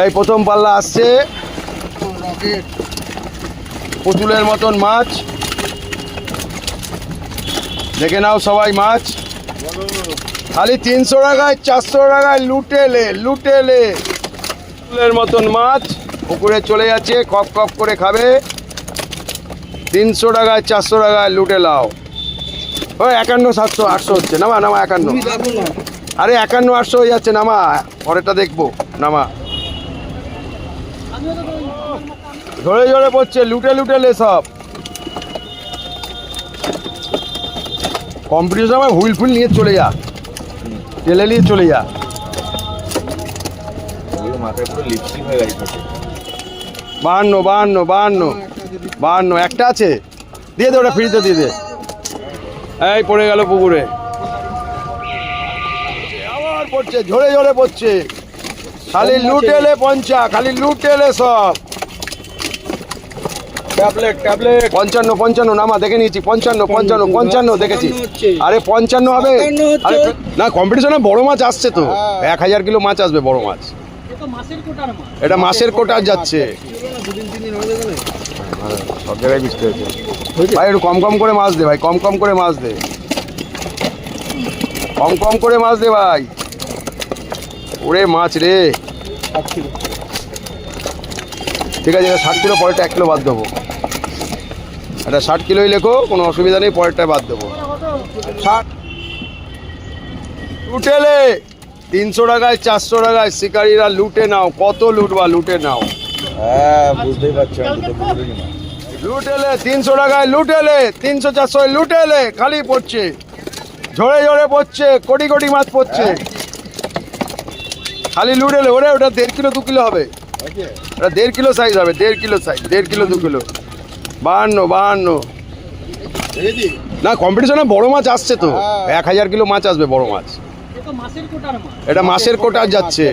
এই প্রথম পাল্লা আসছে, পুতুলের মতন মাছ। দেখে নাও সবাই মাছ, খালি 300 টাকায় 400 টাকায় লুটেলে পুতুলের মতন মাছ পুকুরে চলে যাচ্ছে, কপ কপ করে খাবে। 300 টাকায় 400 টাকায় লুটে লাও। ওই 51 700 800 হচ্ছে, নামা 51। আরে 51 800 হয়ে যাচ্ছে, নামা পরেরটা দেখবো, নামা। ঝরে ঝরে পড়ছে, লুটেলে সব। কম্পিটিশন আমার হুইল ফুল নিয়ে চলে যা, টেলে নিয়ে চলে যা। বাহান্ন 52 একটা আছে, দিয়ে দে, ওটা ফ্রিতে দিয়ে দে। এই পড়ে গেল পুকুরে, আবার পড়ছে, ঝরে পড়ছে। খালি লুটেলে পঞ্চা, খালি লুটেলে সব। ট্যাবলেট 55 নামা, দেখে নিয়েছি। 55 দেখেছি। আরে 55 হবে। আরে না, কম্পিটিশনে বড় মাছ আসছে তো, 1000 কিলো মাছ আসবে, বড় মাছ। এটা মাসের কোটার যাচ্ছে। সব জায়গায় বৃষ্টি হয়েছে ভাই, একটু কম করে মাছ দে ভাই, কম করে মাছ দে, কম করে মাছ দে ভাই। ওরে মাছ রে, ঠিক আছে, 60 কিলো, পরেরটা 1 কিলো বাদ দেবো। এটা 60 কিলোই লেখো, কোনো অসুবিধা নেই, পরেরটা বাদ দেবো। 60 লুটেলে 300 টাকায় 400 টাকায় শিকারীরা লুটে নাও। কত লুটবা, লুটে নাও। হ্যাঁ, বুঝতেই পারছি। লুটেলে 300 টাকায়, লুটেলে 300 400 লুটেলে খালি পড়ছে, ঝরে পড়ছে, কোটি মাছ পড়ছে, খালি লুটেলে। ওরে ওটা 1.5 কিলো 2 কিলো হবে, ওটা 1.5 কিলো সাইজ হবে, 1.5 কিলো সাইজ, 1.5 কিলো 2 কিলো। 52 না, কম্পিটিশনে বড় মাছ আসছে তো, 1000 কিলো মাছ আসবে, বড় মাছ। এটা মাসের কোটার যাচ্ছে।